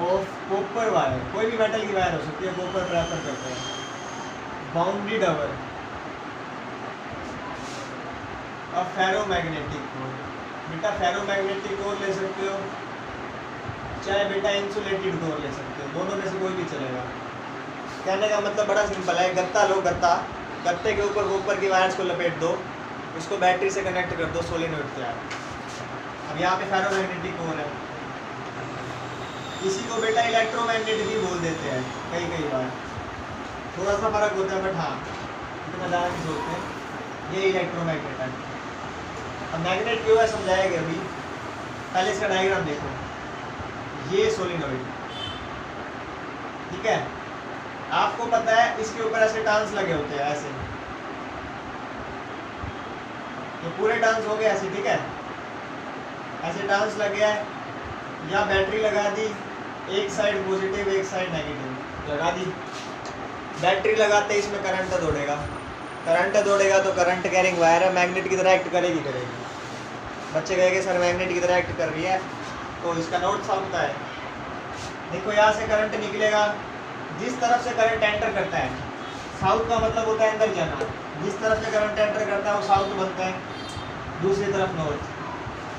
of copper wire, कोई भी मेटल की वायर हो सकती है, कॉपर प्रेफर करते हैं, bounded over a ferromagnetic core. बेटा फेरोमैग्नेटिक कोर ले सकते हो, चाहे बेटा इंसुलेटेड कोर ले सकते हो, दोनों में से कोई भी चलेगा। कहने का मतलब बड़ा सिंपल है, गत्ता लो, गत्ते के ऊपर कॉपर की वायर्स को लपेट दो, उसको बैटरी से कनेक्ट कर दो, सोलिनॉइड तैयार। अब यहाँ पे फेरोमैग्नेटिक कोर है, इसी को बेटा इलेक्ट्रोमैग्नेट भी बोल देते हैं कई बार, थोड़ा सा फर्क होता है, बट हाँ इतना ज़्यादा नहीं सोचते। ये इलेक्ट्रोमैग्नेट है। अब मैग्नेट क्यों है समझाएंगे अभी, पहले इसका डायग्राम देखो, ये सोलिनॉइड, ठीक है। आपको पता है इसके ऊपर ऐसे टर्न्स लगे होते हैं, ऐसे ये पूरे टर्न्स हो गए ऐसे, ठीक है, ऐसे टर्न्स लगे हैं, या बैटरी लगा दी, एक साइड पॉजिटिव एक साइड नेगेटिव लगा दी, बैटरी लगाते इसमें करंट दौड़ेगा तो करंट कैरिंग वायर है, मैग्नेट की तरह एक्ट करेगी। बच्चे कहेंगे सर मैग्नेट की तरह एक्ट कर रही है, तो इसका नॉर्थ साउथ का है। देखो यहाँ से करंट निकलेगा, जिस तरफ से करंट एंटर करता है, साउथ का मतलब होता है अंदर जाना, जिस तरफ से करंट एंटर करता है वो साउथ बनता है, दूसरी तरफ नॉर्थ।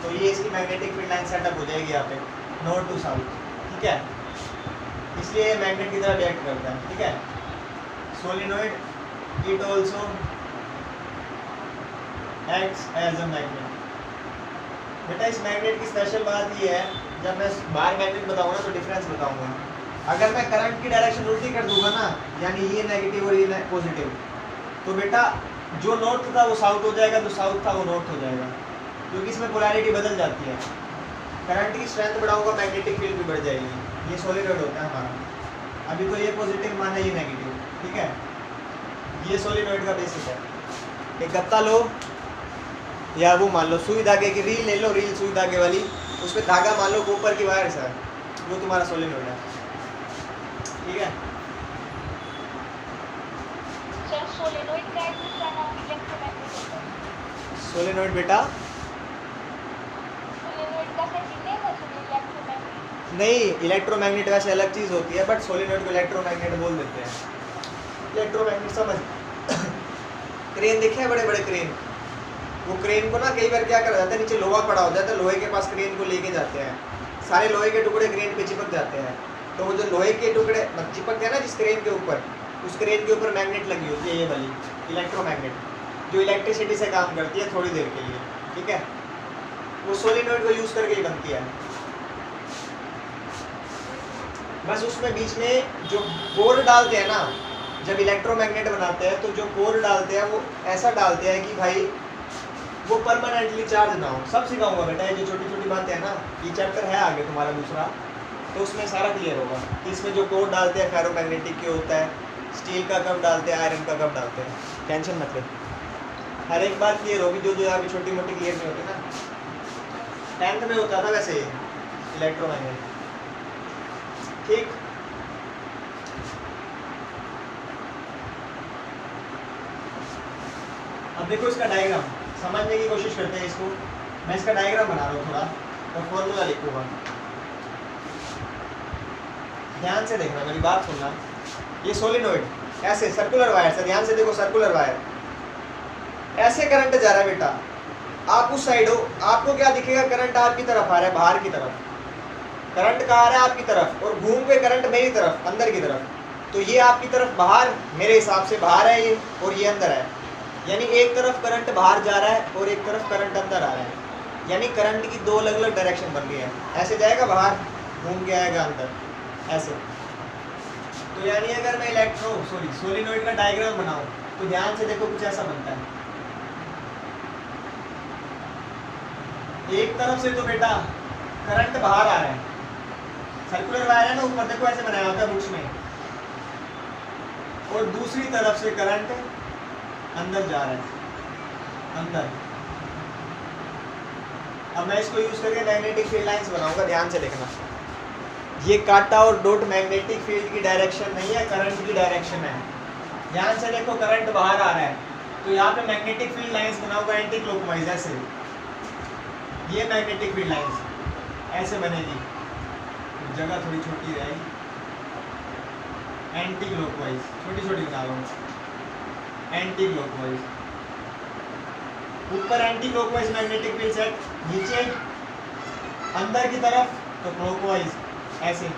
तो ये इसकी मैग्नेटिक फील्ड लाइन सेटअप हो जाएगी यहाँ पे, नॉर्थ टू साउथ, ठीक है। इसलिए ये मैग्नेट की तरह रिएक्ट करता है, ठीक है। Solenoid it also acts as a magnet. बेटा इस मैग्नेट की स्पेशल बात ये है, जब मैं बाहर मैग्नेट बताऊंगा तो डिफरेंस बताऊंगा। अगर मैं करंट की डायरेक्शन उल्टी कर दूंगा ना, यानी ये नेगेटिव और ये पॉजिटिव, तो बेटा जो नॉर्थ था वो साउथ हो जाएगा, जो साउथ था वो नॉर्थ हो जाएगा, क्योंकि इसमें पोलैरिटी बदल जाती है। करंट की स्ट्रेंथ बढ़ाऊंगा, मैग्नेटिक फील्ड भी बढ़ जाएगी। ये सोलिनॉइड होता है हमारा। अभी तो ये पॉजिटिव माना, ये नेगेटिव, ठीक है। ये सोलिनॉइड का बेसिक है। एक गत्ता लो, या वो मान लो सुई धागे की रील ले लो, रील सुई धागे वाली, उस पर धागा मान लो ऊपर की वायर है, वो तुम्हारा सोलेनोइड है। ठीक है। सर सोलेनोइड का एक दूसरा नाम इलेक्ट्रोमैग्नेट होता है। सोलेनोइड बेटा सोलेनोइड का सर नेम है इलेक्ट्रोमैग्नेट। नहीं, इलेक्ट्रोमैग्नेट वैसे अलग चीज़ होती है, बट सोलेनोइड को इलेक्ट्रोमैग्नेट बोल देते हैं। इलेक्ट्रोमैग्नेट समझ क्रेन देखे हैं, बड़े बड़े क्रेन, वो क्रेन को ना कई बार क्या करा जाता है, नीचे लोहा पड़ा हो जाता है, लोहे के पास क्रेन को लेके जाते हैं, सारे लोहे के टुकड़े क्रेन पे चिपक जाते हैं, तो वो जो लोहे के टुकड़े चिपकते हैं ना जिस क्रेन के ऊपर, उस क्रेन के ऊपर मैग्नेट लगी होती है, ये वाली इलेक्ट्रोमैग्नेट, जो इलेक्ट्रिसिटी से काम करती है थोड़ी देर के लिए। ठीक है, वो सोलेनोइड को यूज़ करके ही बनती है। बस उसमें बीच में जो कोर डालते हैं ना, जब इलेक्ट्रोमैग्नेट बनाते हैं तो जो कोर डालते हैं वो ऐसा डालते हैं कि भाई वो परमानेंटली चार्ज ना हो। सब सिखाऊंगा बेटा, ये जो छोटी छोटी बातें हैं ना, ये चैप्टर है आगे तुम्हारा दूसरा, तो उसमें सारा क्लियर होगा कि इसमें जो कोर डालते हैं फेरोमैग्नेटिक के होता है, स्टील का कब डालते हैं, आयरन का कब डालते हैं, टेंशन मत ले, हर एक बात क्लियर होगी। जो जो यहाँ पे छोटी मोटी क्लियर नहीं होती ना, 10th में होता था वैसे इलेक्ट्रोमैग्नेट। ठीक, अब देखो इसका डायग्राम समझने की कोशिश करते हैं इसको। मैं इसका डायग्राम बना रहा हूँ थोड़ा, तो फॉर्मूला लिखूंगा, ध्यान से देखना, मेरी बात सुनना। ये सोलेनोइड ऐसे सर्कुलर वायर से, ध्यान से देखो, सर्कुलर वायर ऐसे करंट जा रहा है बेटा, आप उस साइड हो, आपको क्या दिखेगा, करंट आपकी तरफ आ रहा है, बाहर की तरफ करंट कहाँ आ रहा है, आपकी तरफ, और घूम के करंट मेरी तरफ, अंदर की तरफ, तो ये आपकी तरफ बाहर, मेरे हिसाब से बाहर है ये, और ये अंदर है, यानी एक तरफ करंट बाहर जा रहा है और एक तरफ करंट अंदर आ रहा है, यानी करंट की दो अलग अलग डायरेक्शन बन रही है, ऐसे जाएगा बाहर, घूम के आएगा अंदर, ऐसे। तो यानी अगर मैं सोलेनोइड का डायग्राम बनाऊं तो ध्यान से देखो, कुछ ऐसा बनता है। एक तरफ से तो बेटा करंट बाहर आ रहा है, सर्कुलर वायर है ना ऊपर, देखो ऐसे बनाया होता है बुक्स में, और दूसरी तरफ से करंट अंदर जा रहा है, अंदर। अब मैं इसको यूज करके मैग्नेटिक फील्ड लाइंस बनाऊंगा, ध्यान से देखना। ये काटा और डॉट मैग्नेटिक फील्ड की डायरेक्शन नहीं है, करंट की डायरेक्शन है। ध्यान से देखो, करंट बाहर आ रहा है, तो यहाँ पे मैग्नेटिक फील्ड लाइंस बनाऊंगा एंटी क्लॉकवाइज, ऐसे। ये मैग्नेटिक फील्ड लाइंस ऐसे बनेगी, जगह थोड़ी छोटी रहेगी, एंटी क्लॉकवाइज छोटी छोटी बना लो, एंटी क्लॉकवाइज, ऊपर anti clockwise magnetic field set, नीचे अंदर की तरफ तो क्लॉकवाइज, ऐसे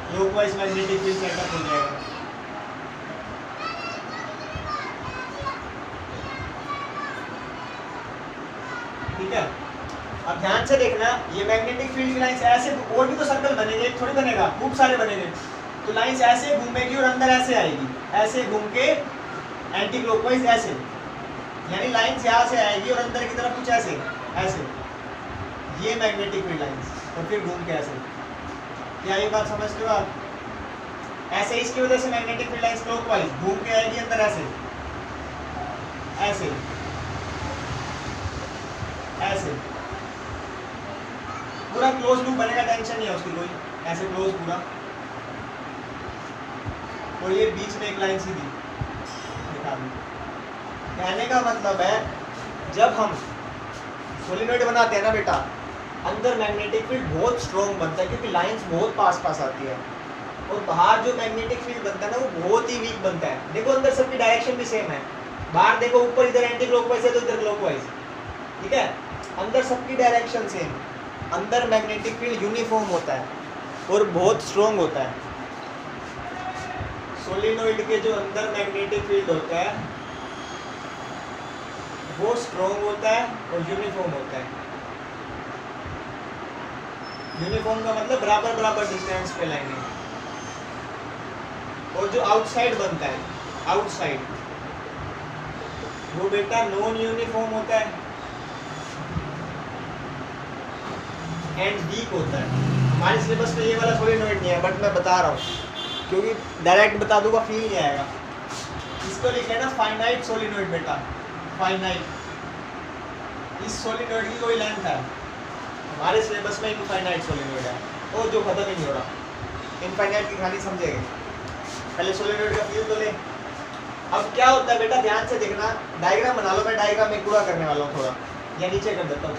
क्लॉकवाइज मैग्नेटिक फील्ड सेटअप हो जाएगा। ठीक है, अब ध्यान से देखना, ये मैग्नेटिक फील्ड की लाइंस ऐसे, और भी तो सर्कल बनेंगे, एक थोड़ी बनेगा, खूब सारे बनेंगे, तो लाइंस ऐसे घूमेगी और अंदर ऐसे आएगी, ऐसे घूम के एंटी क्लॉकवाइज ऐसे, यानी लाइंस यहाँ से आएगी और अंदर की तरफ कुछ ऐसे, ऐसे, ये मैग्नेटिक फील्ड लाइंस, और फिर घूम के ऐसे। क्या ये बात समझते हो आप? ऐसे इसकी वजह से मैग्नेटिक फील्ड लाइंस क्लॉकवाइज घूम के आएगी अंदर, ऐसे ऐसे ऐसे, पूरा क्लोज लूप बनेगा, टेंशन नहीं है उसकी कोई, ऐसे क्लोज पूरा, और ये बीच में एक लाइन सीधी दिखा दी। कहने का मतलब है, जब हम सोलेनोइड बनाते हैं ना बेटा, अंदर मैग्नेटिक फील्ड बहुत स्ट्रॉन्ग बनता है, क्योंकि लाइंस बहुत पास पास आती है, और बाहर जो मैग्नेटिक फील्ड बनता है ना, वो बहुत ही वीक बनता है। देखो अंदर सबकी डायरेक्शन भी सेम है, बाहर देखो ऊपर इधर एंटी क्लॉकवाइज है तो इधर क्लॉकवाइज, ठीक है, अंदर सबकी डायरेक्शन सेम, अंदर मैग्नेटिक फील्ड यूनिफॉर्म होता है और बहुत स्ट्रॉन्ग होता है। सोलेनोइड के जो अंदर मैग्नेटिक फील्ड होता है वो स्ट्रॉन्ग होता है और यूनिफॉर्म होता है। यूनिफॉर्म का मतलब बराबर बराबर डिस्टेंस पे लाइनें, और जो आउटसाइड बनता है, आउटसाइड, वो बेटा नॉन यूनिफॉर्म होता है एंड वीक होता है। हमारे सिलेबस में ये वाला सोलेनोइड नहीं है, बट मैं बता रहा हूँ क्योंकि डायरेक्ट बता दूंगा फील नहीं आएगा। इसको लिख लेना फाइनाइट सोलेनोइड बेटा, फाइनाइट। इस सोलिनॉइड की कोई लेंथ है, हमारे सिलेबस में इनफाइनाइट सोलिनॉइड है वो जो खत्म ही नहीं हो रहा। इनफाइनाइट की कहानी समझेंगे, पहले सोलिनॉइड का फील्ड तो ले। अब क्या होता है बेटा, ध्यान से देखना, डायग्राम बना लो। मैं डायग्राम में पूरा करने वाला हूँ, थोड़ा या नीचे कर देता हूँ।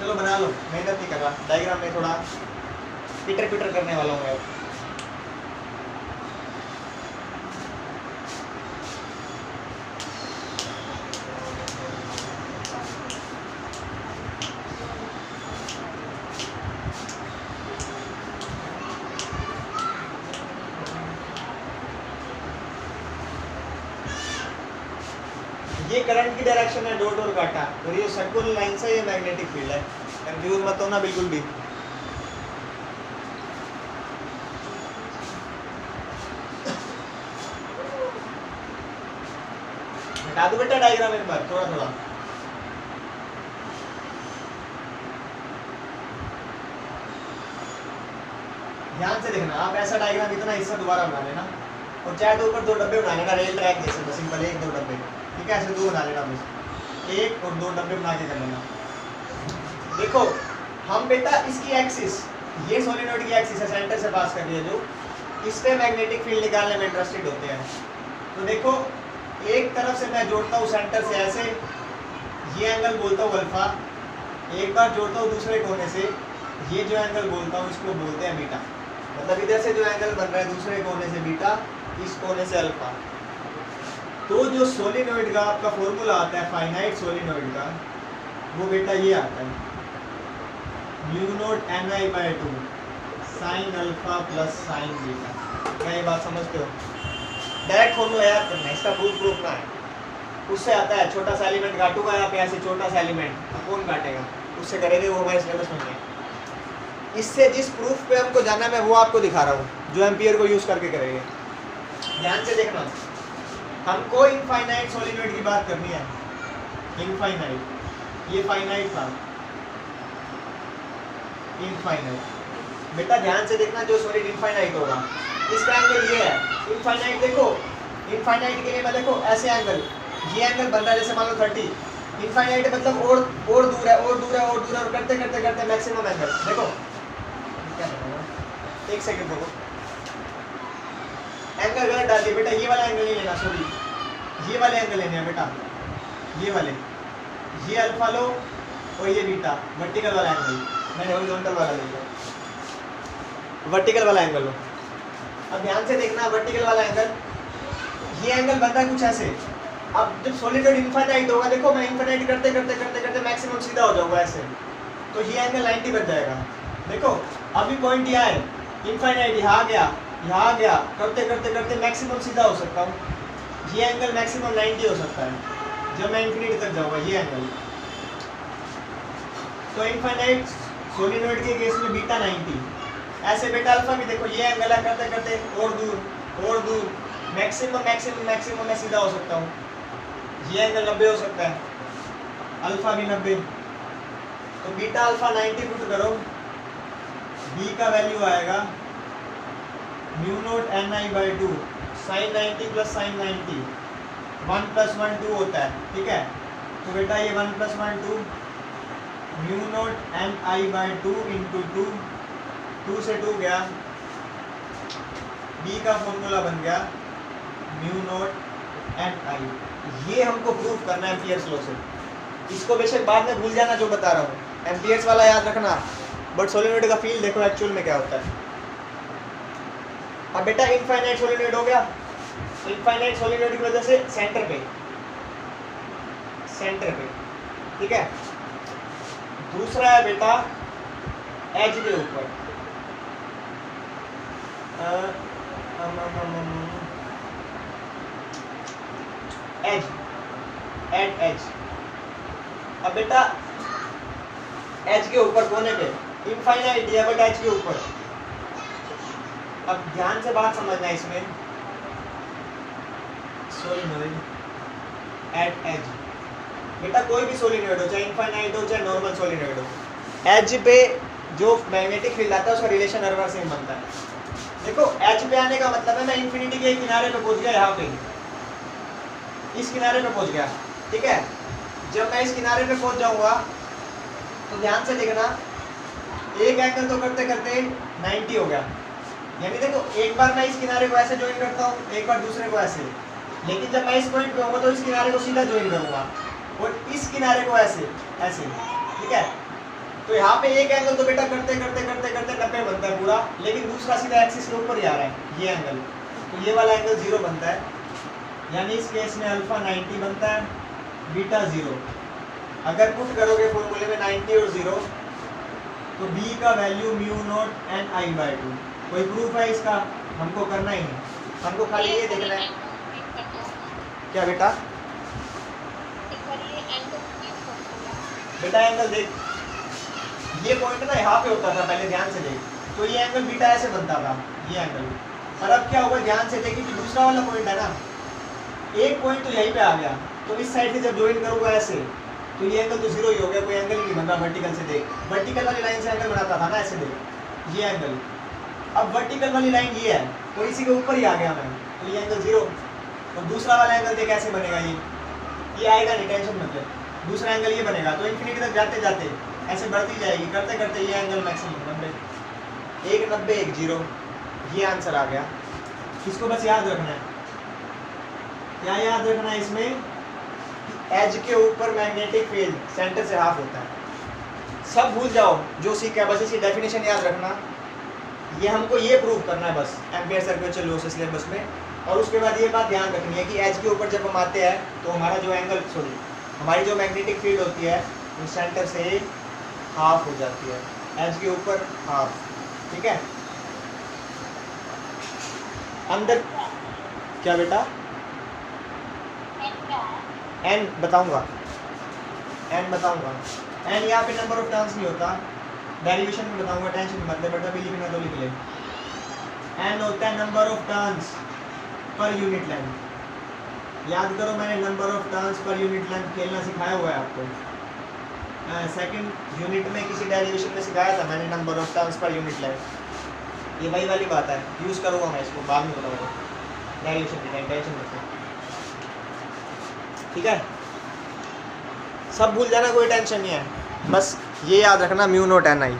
चलो बना लो, मेहनत नहीं कर रहा, डायग्राम में थोड़ा पिटर पिटर करने वाला हूँ मैं। ये करंट की डायरेक्शन है, डॉट और काटा, और ये सर्कुलर लाइन से ये मैग्नेटिक फील्ड है। कंफ्यूज मत होना बिल्कुल भी। हटा दो बेटा डायग्राम एक बार, थोड़ा थोड़ा। ध्यान से देखना, आप ऐसा डायग्राम इतना हिस्सा दोबारा बना लेना, और चाहे तो ऊपर 2 डब्बे बना लेना रेल ट्रैक जैसे, बस सिंपल 1-2 डब्बे, ठीक है, ऐसे 2 बना लेना, बस 1 और 2 डब्बे बना के कर लेना। देखो हम बेटा इसकी एक्सिस, ये सोलिनॉइड की एक्सिस है, सेंटर से पास कर रही है जो, इस पे मैग्नेटिक फील्ड निकालने में इंटरेस्टेड होते हैं। तो देखो एक तरफ से मैं जोड़ता हूँ सेंटर से ऐसे, ये एंगल बोलता हूँ अल्फा, एक बार जोड़ता हूँ दूसरे कोने से, ये जो एंगल बोलता हूँ इसको बोलते हैं बीटा। मतलब इधर से जो एंगल बन रहा है दूसरे कोने से बीटा, इस कोने से अल्फा। तो जो सोलिनॉइड का आपका फॉर्मूला आता है फाइनाइट सोलिनॉइड का, वो बेटा ये आता है mu naught ni/2 sine alpha plus sign beta. क्या ये बात समझते हो? डायरेक्ट फॉर्मूला याद करना है, इसका प्रूफ ना है। उससे आता है छोटा सा एलिमेंट काटूंगा यहाँ पे ऐसे, छोटा सा एलिमेंट कौन काटेगा, उससे करेंगे, वो हमारे सिलेबस में है। इससे जिस प्रूफ पे हमको जाना है मैं वो आपको दिखा रहा हूँ, जो एम्पियर को यूज करके करेंगे। ध्यान से देखना, हमको इनफाइनाइट सोलिनॉइड की बात करनी है। इनफाइनाइट, ये फाइनाइट था, इनफाइनाइट। बेटा ध्यान से देखना, जो सॉलिड इनफाइनाइट होगा इसका एंगल ये है। इनफाइनाइट देखो, इनफाइनाइट के लिए मैं देखो ऐसे एंगल, ये एंगल बन रहा है जैसे मान लो 30। इनफाइनाइट मतलब और दूर है, और दूर है, और दूर है, और करते करते करते मैक्सिमम एंगल। देखो क्या बनेगा, एक सेकंड देखो, एंगल गलत डाल दिया बेटा, ये वाला एंगल नहीं लेना, सॉरी ये वाले एंगल लेने हैं बेटा, ये वाले, ये अल्फा लो और ये बीटा, वर्टिकल वाला एंगल। मैंने हॉरिजॉन्टल वाला ले लिया, वर्टिकल वाला एंगल लो। अब ध्यान से देखना, वर्टिकल वाला एंगल, ये एंगल बनता है कुछ ऐसे। अब जब सोलिनॉइड इनफाइनाइट होगा, देखो मैं इनफाइनाइट करते करते करते करते मैक्सिमम सीधा हो जाऊंगा ऐसे, तो ये एंगल 90 बन जाएगा। देखो अभी पॉइंट यहाँ है, इनफाइनाइट यहाँ गया, यहाँ गया, करते करते करते मैक्सिमम सीधा हो सकता हूँ, ये एंगल मैक्सिमम 90 हो सकता है जब मैं इन्फिनिटी तक जाऊँगा, ये एंगल। तो इनफाइनाइट सोलिनॉइड के केस में बीटा 90, ऐसे बेटा अल्फा भी देखो, ये एंगल है, करते करते और दूर, मैक्सिमम मैक्सिमम मैक्सिमम मैं सीधा हो सकता हूँ, ये एंगल 90 हो सकता है, अल्फा भी 90। तो बीटा अल्फा 90 पुट करो, बी का वैल्यू आएगा mu naught ni/2 sine 90 plus sine 90, 1 + 1 2 होता है, ठीक है। तो बेटा ये 1 + 1 2, म्यू नॉट ni/2 इंटू 2 से 2 गया, बी का फॉर्मूला बन गया म्यू नॉट ni। ये हमको प्रूफ करना है एम्पियर्स लॉ से। इसको बेशक बाद में भूल जाना जो बता रहा हूँ, एम्पियर्स वाला याद रखना, बट सोलिनॉइड का फील्ड देखो एक्चुअल में क्या होता है। अब बेटा इनफाइनाइट सोलिनॉइड हो गया, इनफाइनाइट सोलिनॉइड की वजह से सेंटर पे, ठीक है। दूसरा है बेटा एज के ऊपर, एज, एट एज। अब बेटा एज के ऊपर कोने पे इनफाइनाइट है, बट एज के ऊपर। अब ध्यान से बात समझना इसमें, सोलिनॉइड एट एज, बेटा कोई भी सोलिनॉइड हो, चाहे इनफाइनाइट हो चाहे नॉर्मल सोलिनॉइड हो, एज पे जो मैग्नेटिक फील्ड आता है उसका रिलेशन हर बार सेम बनता है। देखो एज पे आने का मतलब है मैं इन्फिनिटी के किनारे पे पहुंच गया, यहाँ पे इस किनारे पे पहुंच गया, ठीक है। जब मैं इस किनारे पे पहुंच जाऊंगा तो ध्यान से देखना, एक एंगल तो करते करते 90 हो गया। यानी देखो एक बार मैं इस किनारे को ऐसे ज्वाइन करता हूँ, एक बार दूसरे को ऐसे, लेकिन जब मैं इस पॉइंट पे होऊंगा तो इस किनारे को सीधा ज्वाइन करूंगा और इस किनारे को ऐसे ऐसे, ठीक है। तो यहाँ पे एक एंगल तो बेटा करते करते करते करते 90 बनता है पूरा, लेकिन दूसरा सीधा एक्सिस के ऊपर ही आ रहा है ये एंगल, तो ये वाला एंगल 0 बनता है। यानी इस केस में अल्फा 90 बनता है, बीटा 0। अगर पुट करोगे फॉर्मूले में 90 और 0 तो बी का value mu not an I by 2। कोई प्रूफ है इसका? हमको करना ही है, हमको खाली ये देखना है। क्या बेटा? बेटा एंगल देख, ये पॉइंट ना यहाँ पे होता था पहले, ध्यान से देख, तो ये एंगल बीटा ऐसे बनता था ये एंगल, पर अब क्या होगा ध्यान से देखिए, जो दूसरा वाला पॉइंट है ना, एक पॉइंट तो यहीं पे आ गया, तो इस साइड से जब ज्वाइन करूंगा ऐसे तो ये एंगल तो 0 ही हो गया, कोई एंगल ही नहीं बन रहा वर्टिकल से। देख वर्टिकल वाली लाइन से एंगल बनाता था ना ऐसे, देख ये एंगल, अब वर्टिकल वाली लाइन ये है तो इसी के ऊपर ही आ गया मैं, तो ये एंगल 0। और दूसरा वाला एंगल देख कैसे बनेगा, ये आएगा नहीं, टेंशन मत ले, दूसरा एंगल ये बनेगा। तो इन्फिनिटी तक जाते जाते ऐसे बढ़ती जाएगी, करते करते ये एंगल मैक्सिमम 90, एक 90 एक 0, ये आंसर आ गया। इसको बस याद रखना है, क्या याद रखना है इसमें, एज के ऊपर मैग्नेटिक फील्ड सेंटर से हाफ होता है। सब भूल जाओ जो सीखा, बस इसकी डेफिनेशन याद रखना, ये हमको ये प्रूव करना है बस एम्पियर सर्कुलर लॉ से सिलेबस में। और उसके बाद ये बात ध्यान रखनी है कि एज के ऊपर जब हम आते हैं तो हमारा जो एंगल हमारी जो मैग्नेटिक फील्ड होती है वो सेंटर से हाफ हो जाती है, एज के ऊपर हाफ, ठीक है। अंदर क्या बेटा? एन बताऊंगा, एन बताऊंगा, एन यहाँ पे नंबर ऑफ टर्न्स नहीं होता, डेरिवेशन में बताऊंगा, टेंशन मत ले बेटा, भी लिखना तो लिख ले। एन होता है number of turns per unit length. याद करो मैंने number of turns per unit length खेलना सिखाया हुआ है आपको, सेकंड यूनिट में किसी डेरिवेशन में सिखाया था मैंने number of turns per unit length. ये वही वाली बात है, यूज़ करूँगा मैं इसको, बाद में बताऊँगा डेरिवेशन की टाइम, टेंशन मत ले, ठीक है। सब भूल जाना, कोई टेंशन नहीं है, बस ये याद रखना म्यू नॉट एन आई।